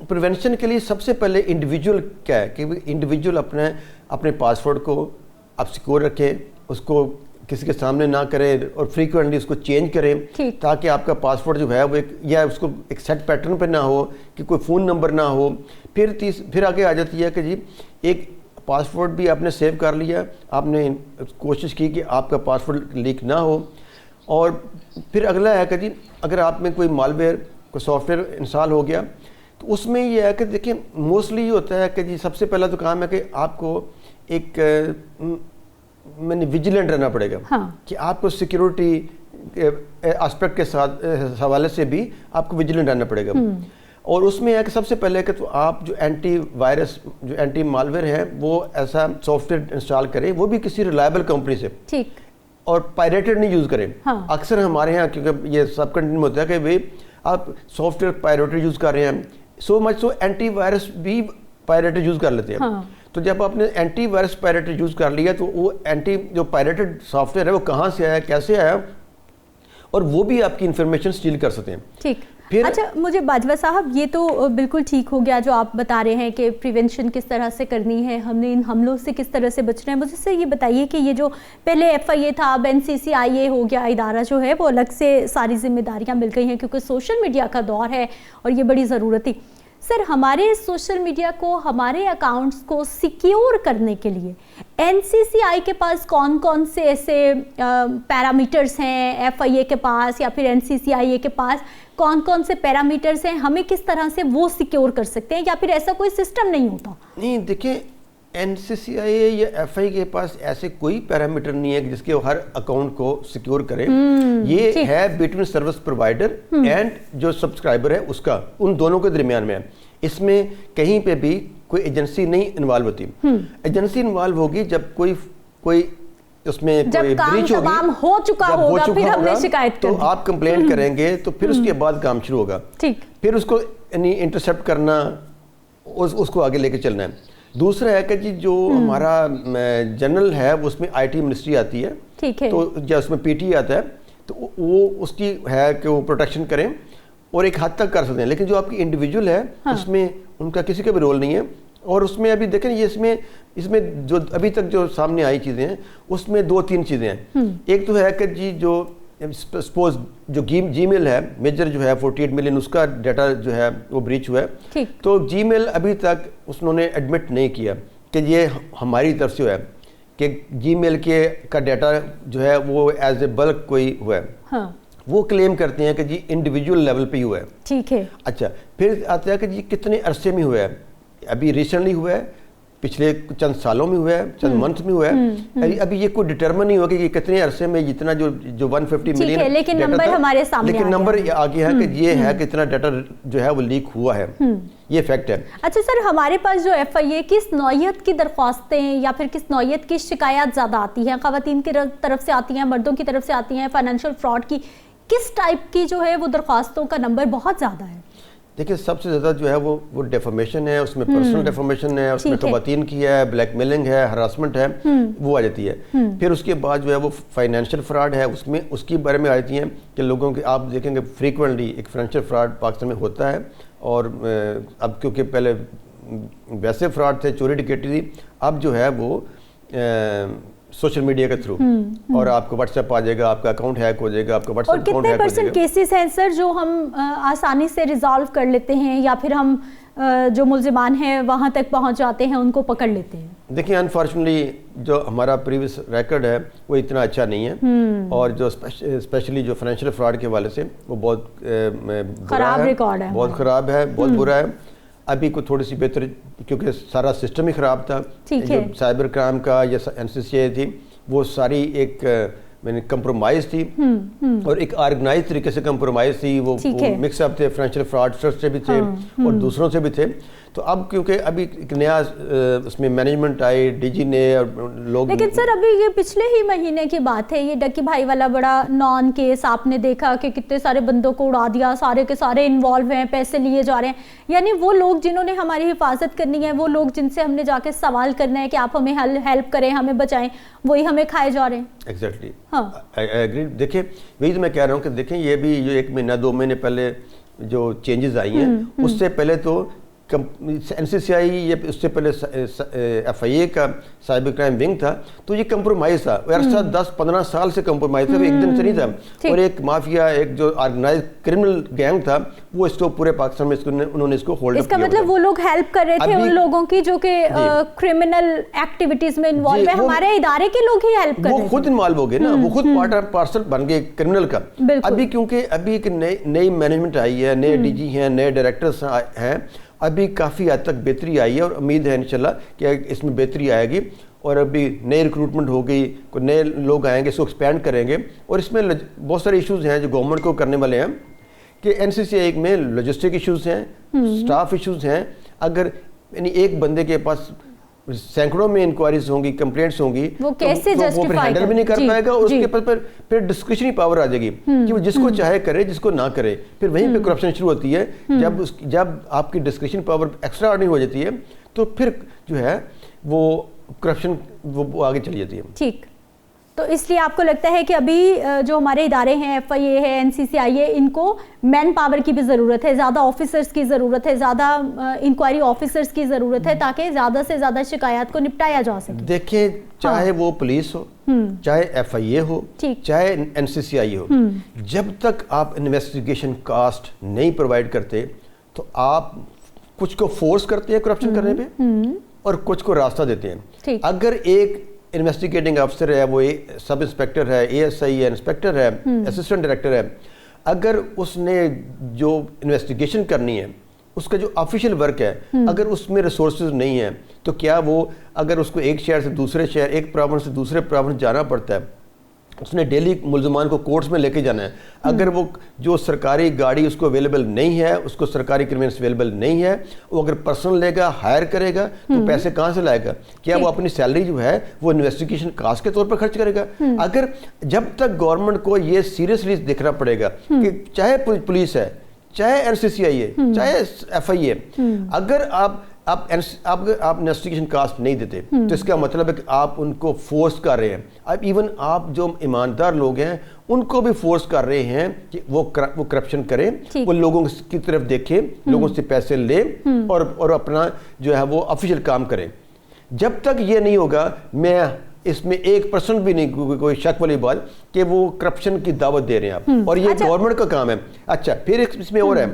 Prevention کے لیے سب سے پہلے انڈیویجول کیا ہے کہ انڈیویجول اپنے پاسورڈ کو آپ سیکور رکھیں, اس کو کسی کے سامنے نہ کریں اور فریکوینٹلی اس کو چینج کریں تاکہ آپ کا پاسورڈ جو ہے وہ یا اس کو ایک سیٹ پیٹرن پہ نہ ہو کہ کوئی فون نمبر نہ ہو. پھر آگے آ جاتی ہے کہ جی ایک پاسورڈ بھی آپ نے سیو کر لیا, آپ نے کوشش کی کہ آپ کا پاسورڈ لیک نہ ہو. اور پھر اگلا ہے کہ جی اگر آپ میں کوئی مال ویئر کوئی سافٹ ویئر انسٹال ہو گیا تو اس میں یہ ہے کہ دیکھیں موسٹلی یہ ہوتا ہے کہ جی سب سے پہلا تو کام ہے کہ آپ کو ایک ویجیلنٹ رہنا پڑے گا کہ آپ کو سیکیورٹی اسپیکٹ کے ساتھ حوالے سے بھی آپ کو ویجیلنٹ رہنا پڑے گا. اور اس میں ہے کہ سب سے پہلے کہ تو آپ جو اینٹی وائرس جو اینٹی مالویئر ہے وہ ایسا سافٹ ویئر انسٹال کریں, وہ بھی کسی ریلائبل کمپنی سے, اور پائریٹڈ نہیں یوز کریں. اکثر ہمارے یہاں کیونکہ یہ سب کنٹری میں ہوتا ہے کہ بھائی آپ سافٹ ویئر پائریٹڈ یوز کر رہے ہیں, سو مچ سو اینٹی وائرس بھی پائریٹڈ یوز کر لیتے ہیں. تو جب آپ نے اینٹی وائرس پائریٹڈ یوز کر لیا تو وہ جو پائریٹڈ سافٹ ویئر ہے وہ کہاں سے آیا, کیسے آیا, اور وہ بھی آپ کی انفارمیشن اسٹیل کر سکتے ہیں. ٹھیک. اچھا مجھے باجوہ صاحب یہ تو بالکل ٹھیک ہو گیا جو آپ بتا رہے ہیں کہ پریونشن کس طرح سے کرنی ہے, ہم نے ان حملوں سے کس طرح سے بچنا ہے. مجھے سے یہ بتائیے کہ یہ جو پہلے FIA تھا, اب NCCIA ہو گیا, ادارہ جو ہے وہ الگ سے ساری ذمہ داریاں مل گئی ہیں کیونکہ سوشل میڈیا کا دور ہے اور یہ بڑی ضرورت تھی. سر ہمارے سوشل میڈیا کو, ہمارے اکاؤنٹس کو سیکیور کرنے کے لیے NCCI کے پاس کون کون سے ایسے پیرامیٹرز ہیں, FIA کے پاس یا پھر NCCIA کے پاس کون کون سے پیرامیٹرز ہیں, ہمیں کس طرح سے وہ سیکیور کر سکتے ہیں, یا پھر ایسا کوئی سسٹم نہیں ہوتا؟ نہیں دیکھیں NCCIA یا FIA کے پاس ایسے کوئی پیرامیٹر نہیں ہے جس کے ہر اکاؤنٹ کو سیکیور کرے. یہ ہے بٹوین سروس پرووائڈر اینڈ جو سبسکرائبر ہے اس کا, ان دونوں کے درمیان میں ہے. اس میں کہیں پہ بھی کوئی ایجنسی نہیں انوالو ہوتی. ایجنسی انوالو ہوگی جب کوئی اس میں کوئی بریچ ہوگی, ہو چکا ہوگا, پھر ہم نے شکایت تو آپ کمپلین کریں گے تو پھر اس کے بعد کام شروع ہوگا. پھر اس کو انٹرسپٹ کرنا, اس کو آگے لے کے چلنا ہے. دوسرا ہے کہ جی جو ہمارا جنرل ہے اس میں IT منسٹری آتی ہے, تو جب اس میں PT آتا ہے تو وہ اس کی ہے کہ وہ پروٹیکشن کریں اور ایک حد تک کر سکتے ہیں. لیکن جو آپ کی انڈیویجول ہے اس میں ان کا کسی کا بھی رول نہیں ہے. اور اس میں ابھی دیکھیں یہ اس میں جو ابھی تک جو سامنے آئی چیزیں ہیں اس میں 2-3 چیزیں ہیں. ایک تو ہے کہ جی جو سپوز جو جی میل ہے میجر جو ہے 48 ملین اس کا ڈیٹا جو ہے وہ بریچ ہوا ہے, تو جی میل ابھی تک انہوں نے ایڈمٹ نہیں کیا کہ یہ ہماری طرف سے ہوا ہے, کہ جی میل کا ڈیٹا جو ہے وہ ایز اے بلک کوئی ہوا ہے. وہ کلیم کرتے ہیں کہ جی انڈیویجول لیول پہ ہی ہوا ہے. ٹھیک ہے. اچھا پھر آتا ہے کہ جی کتنے عرصے میں ہوا ہے, ابھی ریسنٹلی ہوا ہے, پچھلے چند سالوں میں ہوا ہے, چند منتھ میں ہوا ہے. ابھی یہ کوئی ڈٹرمن نہیں ہوا کہ یہ کتنے عرصے میں جتنا جو 150 ملین, لیکن نمبر ہمارے سامنے لیکن نمبر آگے ہے کہ یہ ہے کہ اتنا ڈیٹا جو ہے وہ لیک ہوا ہے, یہ فیکٹ ہے. اچھا سر ہمارے پاس جو FIA کس نوعیت کی درخواستیں یا پھر کس نوعیت کی شکایات زیادہ آتی ہیں, خواتین کی طرف سے آتی ہیں, مردوں کی طرف سے آتی ہیں, فائنینشیل فراڈ کی کس ٹائپ کی جو ہے وہ درخواستوں کا نمبر بہت زیادہ ہے؟ دیکھیں سب سے زیادہ جو ہے وہ ڈیفامیشن ہے, اس میں پرسنل ڈیفامیشن ہے, اس میں خواتین کی ہے, بلیک میلنگ ہے, ہراسمنٹ ہے, وہ آ جاتی ہے. پھر اس کے بعد جو ہے وہ فائنینشیل فراڈ ہے, اس کی بارے میں آ جاتی ہیں کہ لوگوں کے آپ دیکھیں گے فریکوینٹلی ایک فائنینشیل فراڈ پاکستان میں ہوتا ہے. اور اب کیونکہ پہلے ویسے فراڈ تھے, چوری ڈکیٹی تھی, اب جو ہے وہ سوشل میڈیا کے تھرو, اور آپ کو واٹس ایپ آ جائے گا, آپ کا اکاؤنٹ ہیک ہو جائے گا, آپ کا واٹس ایپ اکاؤنٹ ہیک ہو جائے گا. اور کتنے پرسنٹ کیسز ہیں سر جو ہم آسانی سے ریزالو کر لیتے ہیں یا پھر ہم جو ملزمان ہیں وہاں تک پہنچ جاتے ہیں, ان کو پکڑ لیتے ہیں؟ دیکھیں انفارچونیٹلی جو ہمارا پریویس ریکارڈ ہے وہ اتنا اچھا نہیں ہے, اور جو اسپیشلی جو فائنینشیل فراڈ کے حوالے سے وہ بہت خراب ریکارڈ ہے, بہت خراب ہے, بہت برا ہے. ابھی کو تھوڑی سی بہتر کیونکہ سارا سسٹم ہی خراب تھا. جو سائبر کرائم کا یا NCCIA تھی وہ ساری ایک کمپرومائز تھی, اور ایک آرگنائز طریقے سے کمپرومائز تھی. وہ مکس اپ تھے, فائنینشیل فراڈسٹر سے بھی تھے اور دوسروں سے بھی تھے. تو اب کیونکہ ابھی ایک نیا اس میں مینجمنٹ آئی, DG نے اور لوگ. لیکن سر ابھی یہ پچھلے ہی مہینے کی بات ہے, یہ ڈکی بھائی والا بڑا نان کیس آپ نے دیکھا کہ کتنے سارے بندوں کو اڑا دیا, سارے کے سارے انوالو ہیں, پیسے لیے جا رہے ہیں. یعنی وہ لوگ جنہوں نے ہماری حفاظت کرنی ہے, وہ لوگ جن سے ہم نے جا کے سوال کرنا ہے کہ آپ ہمیں ہیلپ کریں, ہمیں بچائیں, وہی ہمیں کھائے جا رہے ہیں. Exactly, agree. دیکھیں وہی تو میں کہہ رہا ہوں کہ دیکھیں یہ بھی جو 1 مہینہ 2 مہینے پہلے جو چینجز آئی ہیں, اس سے پہلے تو NCCI یا اس سے پہلے FIA کا سائبر کرائم ونگ تھا, تو یہ کمپرومائز تھا, عرصہ 10-15 سال سے کمپرومائز تھا, ایک دن سے نہیں تھا. اور ایک مافیا, ایک جو آرگنائز کرمنل گینگ تھا, وہ اس کو پورے پاکستان میں انہوں نے اس کو ہولڈ اپ کیا. اس کا مطلب وہ لوگ ہیلپ کر رہے تھے ان لوگوں کی جو کہ کرمنل ایکٹیویٹیز میں انوالو ہے, ہمارے ادارے کے لوگ ہی ہیلپ کر رہے ہیں. وہ خود انوالو ہو گئے نا, وہ خود پارٹ اینڈ پارسل بن گئے کرمنل کا. ابھی کیونکہ ابھی ایک نئی مینجمنٹ آئی ہے, نئے DG ہیں, نئے ڈائریکٹرز ہیں, ابھی کافی حد تک بہتری آئی ہے, اور امید ہے انشاءاللہ کہ اس میں بہتری آئے گی. اور ابھی نئی ریکروٹمنٹ ہو گئی, کوئی نئے لوگ آئیں گے, اس کو ایکسپینڈ کریں گے. اور اس میں بہت سارے ایشوز ہیں جو گورنمنٹ کو کرنے والے ہیں, کہ NCCI میں لاجسٹک ایشوز ہیں, سٹاف ایشوز ہیں. اگر یعنی ایک بندے کے پاس سینکڑوں میں انکوائریز ہوں گی, کمپلینٹس ہوں گی, وہ کیسے وہ پھر ہینڈل بھی نہیں کر پائے گا, اور اس کے پاس پھر ڈسکریشنری پاور آ جائے گی کہ وہ جس کو چاہے کرے, جس کو نہ کرے. پھر وہیں پہ کرپشن شروع ہوتی ہے. جب آپ کی ڈسکریشن پاور ایکسٹرا آرڈنری ہو جاتی ہے, تو پھر جو ہے وہ کرپشن وہ آگے چلی جاتی ہے. ٹھیک, تو اس لیے آپ کو لگتا ہے کہ ابھی جو ہمارے ادارے ہیں, FIA ہے, NCCI ہے, ان کو مین پاور کی بھی ضرورت ہے, زیادہ آفیسرز کی ضرورت ہے, زیادہ انکوائری آفیسرز کی ضرورت ہے, تاکہ زیادہ سے زیادہ شکایات کو نپٹایا جا سکے. دیکھیں, چاہے وہ پولیس ہو, چاہے FIA ہو, چاہے NCCI ہو, جب تک آپ انویسٹیگیشن کاسٹ نہیں پرووائڈ کرتے, تو آپ کچھ کو فورس کرتے ہیں کرپشن کرنے پہ, اور کچھ کو راستہ دیتے ہیں. اگر ایک انویسٹیگیٹنگ افسر ہے, وہ سب انسپیکٹر ہے, ASI ہے, انسپیکٹر ہے, اسسٹنٹ ڈائریکٹر ہے, اگر اس نے جو انویسٹیگیشن کرنی ہے, اس کا جو آفیشیل ورک ہے, اگر اس میں ریسورسز نہیں ہیں, تو کیا وہ, اگر اس کو ایک شہر سے دوسرے شہر, ایک پروونس سے دوسرے پروونس جانا پڑتا ہے, اس نے ڈیلی ملزمان کو کورٹس میں لے کے جانا ہے, اگر وہ جو سرکاری گاڑی اس کو اویلیبل نہیں ہے, اس کو سرکاری کریمنلز اویلیبل نہیں ہے, وہ اگر پرسنل لے گا, ہائر کرے گا, تو پیسے کہاں سے لائے گا؟ کیا وہ اپنی سیلری جو ہے وہ انویسٹیگیشن کاسٹ کے طور پر خرچ کرے گا؟ اگر جب تک گورنمنٹ کو یہ سیریسلی دیکھنا پڑے گا کہ چاہے پولیس ہے, چاہے NCCI ہے, چاہے FIA ہے, اگر آپ انویسٹیگیشن کاسٹ نہیں دیتے, تو اس کا مطلب ہے کہ آپ ان کو فورس کر رہے ہیں. اب ایون آپ جو ایماندار لوگ ہیں, ان کو بھی فورس کر رہے ہیں کہ وہ کرپشن کریں, وہ لوگوں کی طرف دیکھیں, لوگوں سے پیسے لیں, اور اپنا جو ہے وہ آفیشیل کام کریں. جب تک یہ نہیں ہوگا, میں اس میں 1% بھی نہیں کوئی شک والی بات کہ وہ کرپشن کی دعوت دے رہے ہیں آپ, اور یہ گورنمنٹ کا کام ہے. اچھا, پھر اس میں اور ہے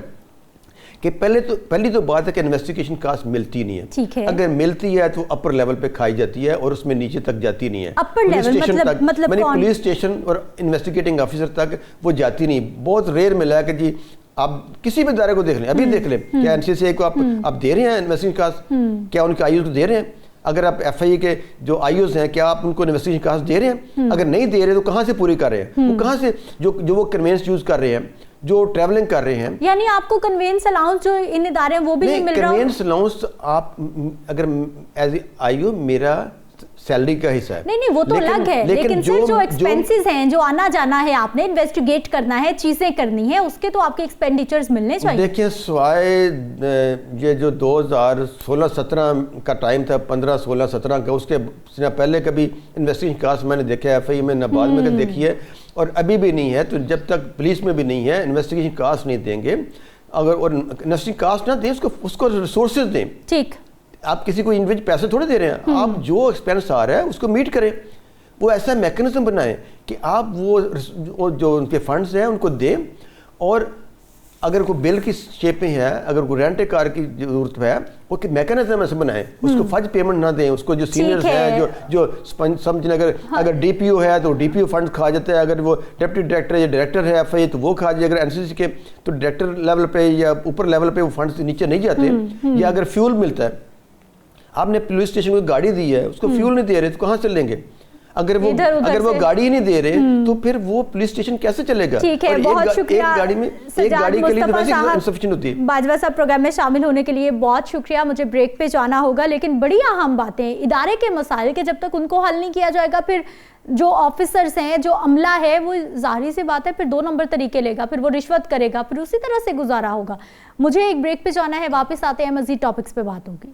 کہ پہلی تو بات ہے کہ انویسٹیگیشن کاسٹ ملتی نہیں ہے. اگر ملتی ہے تو اپر لیول پہ کھائی جاتی ہے, اور اس میں نیچے تک جاتی نہیں ہے. پولیس اسٹیشن تک, یعنی پولیس اسٹیشن اور انویسٹیگیٹنگ آفیسر تک وہ جاتی نہیں. بہت ریئر ملا ہے کہ جی آپ کسی بھی ادارے کو دیکھ لیں, ابھی دیکھ لیں, کیا NCCI کو آپ دے رہے ہیں انویسٹیگیشن کاسٹ؟ کیا ان کے IOs کو دے رہے ہیں؟ اگر آپ FIA کے جو IOs ہیں, کیا آپ ان کو انویسٹیگیشن کاسٹ دے رہے ہیں؟ اگر نہیں دے رہے تو کہاں سے پوری کر رہے ہیں؟ وہ کہاں سے جو وہ کنوینس یوز کر رہے ہیں, جو ٹریولنگ کر رہے ہیں, یعنی آپ کو کنوینس الاؤنس جو ان ادارے ہیں وہ بھی نہیں مل رہا. کنوینس الاؤنس آپ اگر ایز IO میرا سیلری کا حصہ ہے. نہیں وہ تو الگ ہے, لیکن سر جو ایکسپینسز ہیں, جو آنا جانا ہے, آپ نے انویسٹیگیٹ کرنا ہے, چیزیں کرنی ہیں, اس کے تو آپ کے ایکسپینڈیچرز ملنے چاہیے. دیکھیں, سوائے یہ جو 2016-17 کا ٹائم تھا, 15-16-17 کا, اس کے پہلے کبھی انویسٹیگیشن کاسٹ میں نے دیکھا ہے FIA میں, نبال میں دیکھی ہے, اور ابھی بھی نہیں ہے. تو جب تک پولیس میں بھی نہیں ہے, انویسٹیگیشن کاسٹ نہیں دیں گے, اگر اور انویسٹیگیشن کاسٹ نہ دیں, اس کو ریسورسز دیں. ٹھیک, آپ کسی کو انڈیویجول پیسے تھوڑے دے رہے ہیں, آپ جو ایکسپینس آ رہا ہے اس کو میٹ کریں. وہ ایسا میکنزم بنائیں کہ آپ وہ جو ان کے فنڈز ہیں ان کو دیں, اور اگر کوئی بل کی شیپ میں ہے, اگر کوئی رینٹ کار کی ضرورت ہے, وہ کہ میکنزم ایسے بنائیں, اس کو فج پیمنٹ نہ دیں. اس کو جو سینئرز ہیں, جو سمجھیں, اگر DPO ہے تو DPO فنڈ کھا جاتا ہے, اگر وہ ڈپٹی ڈائریکٹر یا ڈائریکٹر ہے FIA تو وہ کھا جائے, اگر NCC کے تو ڈائریکٹر لیول پہ یا اوپر لیول پہ وہ فنڈز نیچے نہیں جاتے. یا اگر فیول ملتا ہے, آپ نے پولیس اسٹیشن کو گاڑی دی ہے, اس کو فیول نہیں دے رہے, تو کہاں سے لیں گے؟ اگر وہ گاڑی ہی نہیں دے رہے تو پھر وہ پولیس اسٹیشن کیسے چلے گا؟ ٹھیک ہے, بہت شکریہ. ایک گاڑی میں ایک گاڑی کے لیے ویسے انسفیشینٹ ہوتی ہے. باجوہ صاحب, پروگرام میں شامل ہونے کے لیے بہت شکریہ. مجھے بریک پہ جانا ہوگا, لیکن بڑی اہم باتیں ادارے کے مسائل کے جب تک ان کو حل نہیں کیا جائے گا, پھر جو آفیسرز ہیں, جو عملہ ہے, وہ ظاہری سی بات ہے پھر 2 نمبر طریقے لے گا, پھر وہ رشوت کرے گا, پھر اسی طرح سے گزارا ہوگا. مجھے ایک بریک پہ جانا ہے, واپس آتے ہیں, مزید ٹاپکس پہ بات ہوگی.